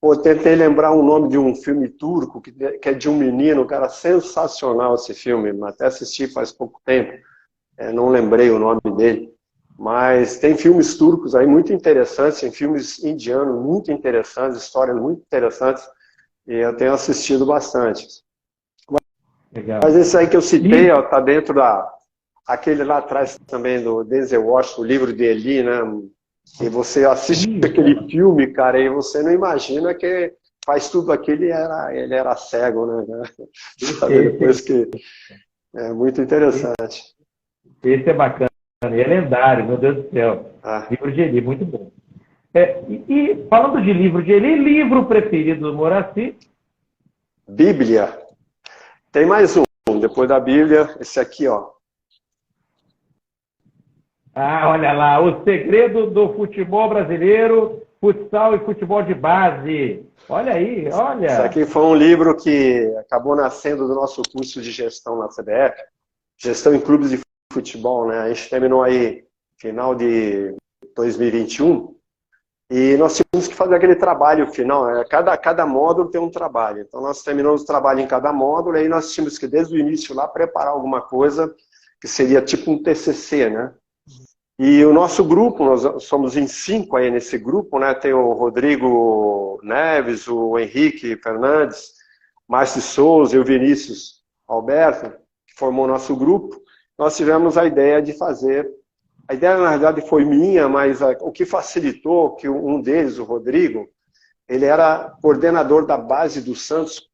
Pô, tentei lembrar o nome de um filme turco, que é de um menino, cara, sensacional esse filme, até assisti faz pouco tempo, não lembrei o nome dele. Mas tem filmes turcos aí muito interessantes, tem filmes indianos muito interessantes, histórias muito interessantes, e eu tenho assistido bastante. Legal. Mas esse aí que eu citei, ó, tá dentro aquele lá atrás também do Denzel Washington, o livro de Eli, né? E você assiste aquele filme, cara, e você não imagina que faz tudo aquilo e ele era cego, né? Sabe, depois que... É muito interessante. Esse é bacana. E é lendário, meu Deus do céu. Livro de Eli, muito bom. E falando de livro de Eli, livro preferido do Moraci? Bíblia. Tem mais um, depois da Bíblia, esse aqui, ó. Ah, olha lá, O Segredo do Futebol Brasileiro, Futsal e Futebol de Base. Olha aí, olha. Esse aqui foi um livro que acabou nascendo do nosso curso de gestão na CBF, gestão em clubes de futebol, né? A gente terminou aí final de 2021 e nós tínhamos que fazer aquele trabalho final, né? Cada módulo tem um trabalho. Então nós terminamos o trabalho em cada módulo e aí nós tínhamos que desde o início lá preparar alguma coisa que seria tipo um TCC, né? E o nosso grupo, nós somos em 5 aí nesse grupo, né? Tem o Rodrigo Neves, o Henrique Fernandes, Márcio Souza e o Vinícius Alberto, formou nosso grupo, nós tivemos a ideia de fazer. A ideia, na verdade, foi minha, mas o que facilitou, que um deles, o Rodrigo, ele era coordenador da base do Santos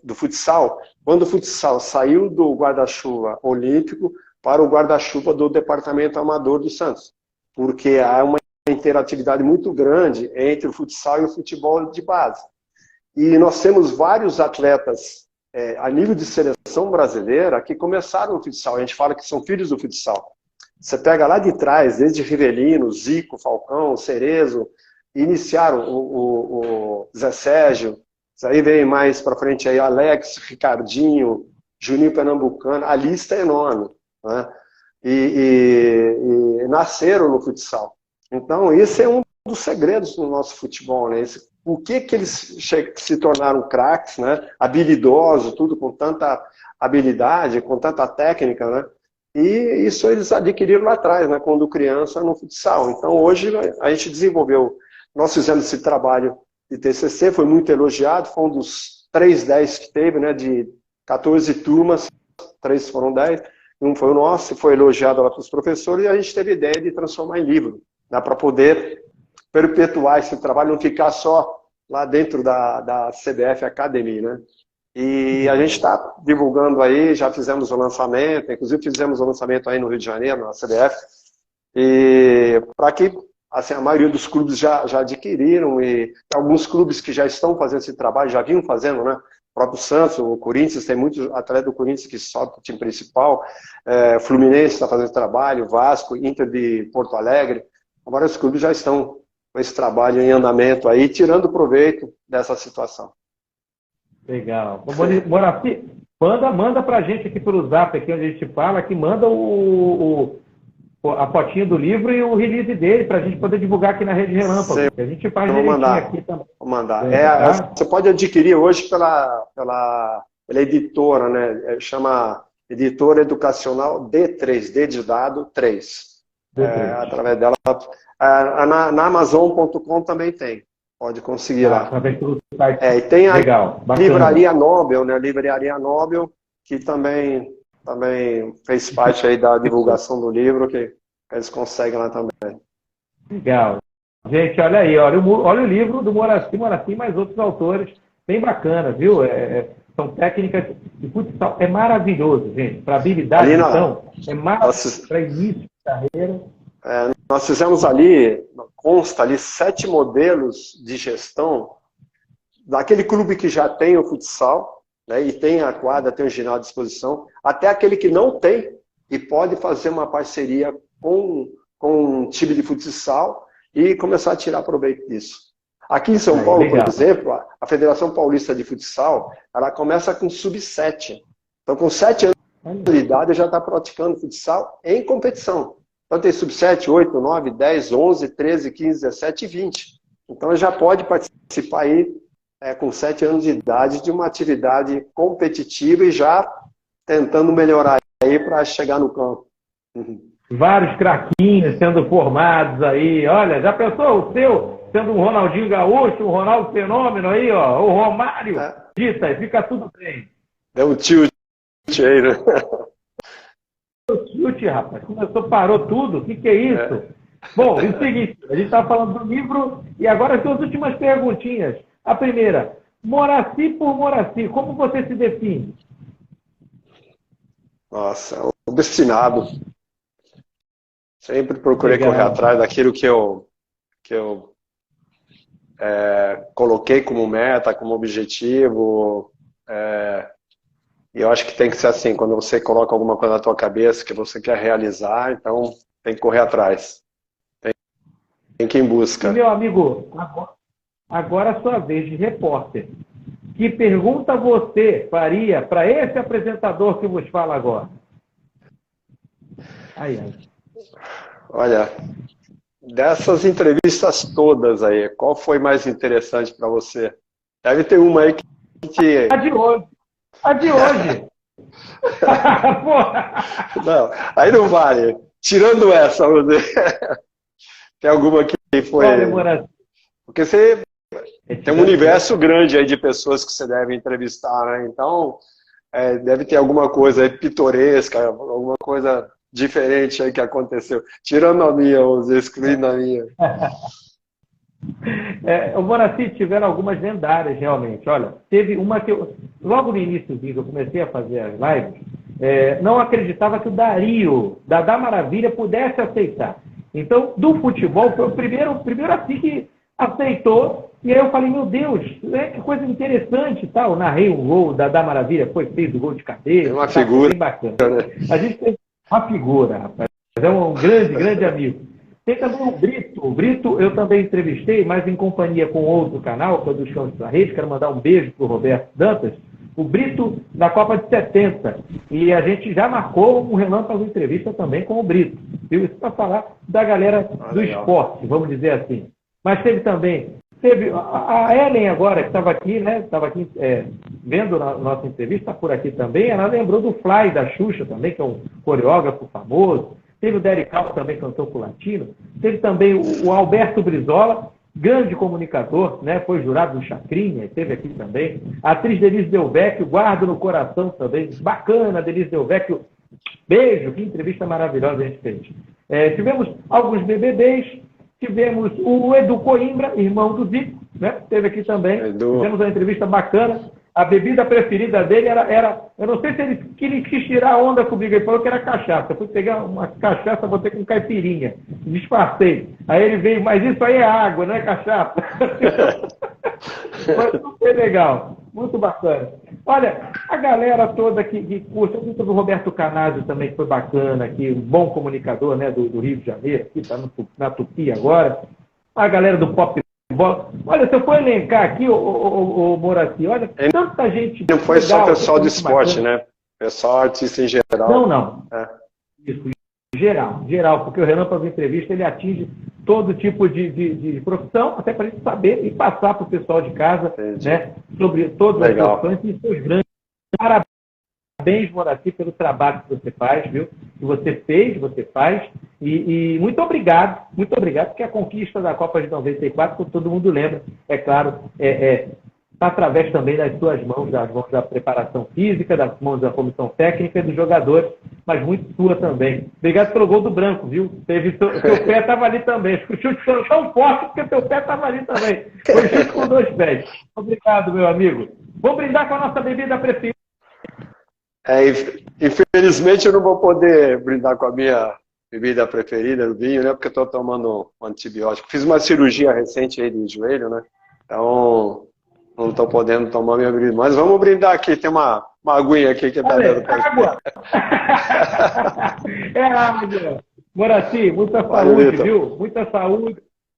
do futsal, quando o futsal saiu do guarda-chuva olímpico para o guarda-chuva do departamento amador do Santos, porque há uma interatividade muito grande entre o futsal e o futebol de base. E nós temos vários atletas a nível de seleção brasileira que começaram no futsal. A gente fala que são filhos do futsal. Você pega lá de trás, desde Rivelino, Zico, Falcão, Cerezo, iniciaram o Zé Sérgio, aí vem mais para frente aí Alex, Ricardinho, Juninho Pernambucano, a lista é enorme, né? E nasceram no futsal. Então, esse é um dos segredos do nosso futebol, né? O que eles se tornaram craques, né? Habilidosos, tudo com tanta habilidade, com tanta técnica, né? E isso eles adquiriram lá atrás, né? Quando criança no futsal. Então, hoje a gente desenvolveu. Nós fizemos esse trabalho de TCC, foi muito elogiado, foi um dos 3-10 que teve, né, de 14 turmas, 3 foram 10, um foi o nosso, foi elogiado lá pelos professores, e a gente teve a ideia de transformar em livro, né, para poder perpetuar esse trabalho, não ficar só lá dentro da CBF Academy, né. E a gente está divulgando aí, já fizemos o lançamento, inclusive fizemos o lançamento aí no Rio de Janeiro, na CBF, e para que assim, a maioria dos clubes já adquiriram, e alguns clubes que já estão fazendo esse trabalho, já vinham fazendo, né? O próprio Santos, o Corinthians, tem muitos atletas do Corinthians que sobem para o time principal, Fluminense está fazendo esse trabalho, Vasco, Inter de Porto Alegre, agora os clubes já estão com esse trabalho em andamento aí, tirando proveito dessa situação. Legal. Moraci, manda pra gente aqui pelo Zap, aqui onde a gente fala, que manda a fotinha do livro e o release dele, para a gente poder divulgar aqui na Rede Relâmpago. A gente faz direitinho aqui também. Vou mandar. Você pode adquirir hoje pela editora, né? Chama Editora Educacional D3, D de dado 3. Através dela. Na Amazon.com também tem. Pode conseguir lá. Através do site. E tem a Legal, Livraria Nobel, né? Livraria Nobel, que também fez parte aí da divulgação do livro, que eles conseguem lá também. Legal. Gente, olha aí, olha o livro do Moraci e mais outros autores, bem bacana, viu? São técnicas de futsal. É maravilhoso, gente. Para habilidade, então, é maravilhoso para início de carreira. Nós fizemos ali, consta ali, 7 modelos de gestão daquele clube que já tem o futsal, né, e tem a quadra, tem o ginásio à disposição, até aquele que não tem e pode fazer uma parceria com um time de futsal e começar a tirar proveito disso. Aqui em São Paulo, por exemplo, a Federação Paulista de Futsal, ela começa com sub-7. Então, com 7 anos de idade, já está praticando futsal em competição. Então, tem sub-7, 8, 9, 10, 11, 13, 15, 17 e 20. Então, já pode participar aí com 7 anos de idade, de uma atividade competitiva e já tentando melhorar aí para chegar no campo. Vários craquinhos sendo formados aí. Olha, já pensou o seu sendo um Ronaldinho Gaúcho, um Ronaldo Fenômeno aí, ó, o Romário? Dita, fica tudo bem. Deu um tilt aí, né? Tilt, rapaz. Parou tudo. O que é isso? Bom, é o seguinte, a gente estava falando do livro e agora são as últimas perguntinhas. A primeira, Moraci por Moraci, como você se define? Nossa, obstinado. Sempre procurei correr atrás daquilo que eu coloquei como meta, como objetivo. E eu acho que tem que ser assim, quando você coloca alguma coisa na tua cabeça que você quer realizar, então tem que correr atrás. Tem que ir em busca. E, meu amigo, agora a sua vez de repórter. Que pergunta você faria para esse apresentador que vos fala agora? Aí. Olha, dessas entrevistas todas aí, qual foi mais interessante para você? Deve ter uma aí que... A de hoje. A de hoje. Não, aí não vale. Tirando essa, tem alguma que foi... Porque você tem um universo grande aí de pessoas que você deve entrevistar, né? Então, deve ter alguma coisa aí pitoresca, alguma coisa diferente aí que aconteceu. Tirando a minha, excluindo a minha. O Moraci tiveram algumas lendárias, realmente. Olha, teve uma que eu, logo no início que eu comecei a fazer as lives, não acreditava que o Dario, da Maravilha, pudesse aceitar. Então, do futebol, foi o primeiro assim que aceitou. E aí eu falei, meu Deus, que coisa interessante e tal. Narrei um gol da Maravilha, fez o gol de cabeça. É uma figura. Bem bacana. A gente tem uma figura, rapaz. É um grande, grande amigo. Tem também o Brito. O Brito eu também entrevistei, mas em companhia com outro canal, que é o dos Cães da Rede. Quero mandar um beijo para o Roberto Dantas. O Brito na Copa de 70. E a gente já marcou um relâmpago de entrevista também com o Brito. Viu? Isso para falar da galera do esporte, vamos dizer assim. Mas teve a Ellen agora, que estava aqui, né? Estava aqui vendo a nossa entrevista, por aqui também. Ela lembrou do Fly da Xuxa também, que é um coreógrafo famoso. Teve o Derek Alves também, cantor com latino. Teve também o Alberto Brizola, grande comunicador, né? Foi jurado do Chacrinha, esteve aqui também. A atriz Denise Delvecchio, guardo no coração também. Bacana, Denise Delvecchio. Beijo, que entrevista maravilhosa a gente fez. Tivemos alguns BBBs. Tivemos o Edu Coimbra, irmão do Zico, né? Esteve aqui também. Tivemos uma entrevista bacana. A bebida preferida dele era eu não sei se ele quis tirar a onda comigo, ele falou que era cachaça. Eu fui pegar uma cachaça, botei com caipirinha, disfarcei. Aí ele veio, mas isso aí é água, não é cachaça. Foi super legal, muito bacana. Olha, a galera toda que curte, muito do Roberto Canazio também, que foi bacana, aqui, um bom comunicador, né, do Rio de Janeiro, que está na Tupi agora. A galera do Pop. Olha, se eu for elencar aqui, o Moraci, olha, tanta gente. Não foi legal, só pessoal do esporte, bacana, né? Pessoal artista em geral. Não. Isso, geral, porque o Relâmpago Entrevista ele atinge todo tipo de profissão, até para a gente saber e passar para o pessoal de casa, né, sobre todas as profissões e seus grandes. Parabéns, Moraci, pelo trabalho que você faz, viu? Que você faz. E muito obrigado, porque a conquista da Copa de 94, como todo mundo lembra, é claro, através também das suas mãos, das mãos da preparação física, das mãos da comissão técnica e dos jogadores, mas muito sua também. Obrigado pelo gol do Branco, viu? Seu pé estava ali também. O chute foi tão forte porque seu pé estava ali também. Foi chute com 2 pés. Obrigado, meu amigo. Vamos brindar com a nossa bebida preferida. Infelizmente eu não vou poder brindar com a minha bebida preferida, o vinho, né? Porque eu estou tomando um antibiótico. Fiz uma cirurgia recente aí de joelho, né? Então não estou podendo tomar minha bebida. Mas vamos brindar aqui. Tem uma aguinha aqui que está dando para água. Água. Moraci, muita saúde, viu? Muita saúde,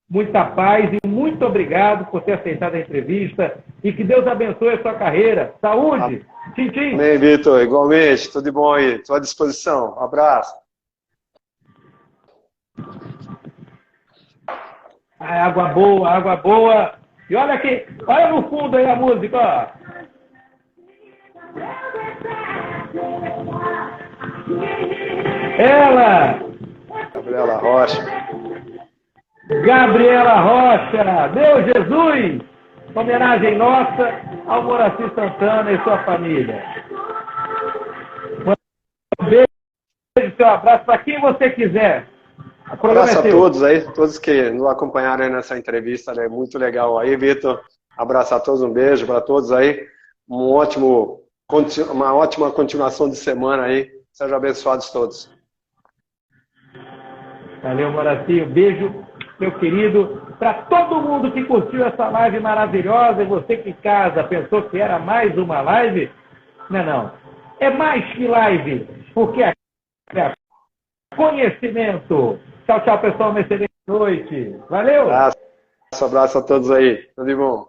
muita paz e muito obrigado por ter aceitado a entrevista e que Deus abençoe a sua carreira. Saúde! Tchim, tchim! Bem, Vitor, igualmente. Tudo de bom aí. Estou à disposição. Um abraço. Água boa. E olha aqui, olha no fundo aí a música, ó. Ela! Gabriela Rocha. Meu Jesus! Homenagem nossa ao Moraci Santana e sua família. Um beijo, seu abraço para quem você quiser. Um abraço a todos aí, todos que nos acompanharam aí nessa entrevista, né? Muito legal aí, Vitor. Abraço a todos, um beijo para todos aí. Uma ótima continuação de semana aí. Sejam abençoados todos. Valeu, Moraci. Um beijo, meu querido. Para todo mundo que curtiu essa live maravilhosa, e você que em casa pensou que era mais uma live, não. É mais que live, porque é conhecimento. Tchau, pessoal. Uma excelente noite. Valeu! Abraço a todos aí. Tudo de bom.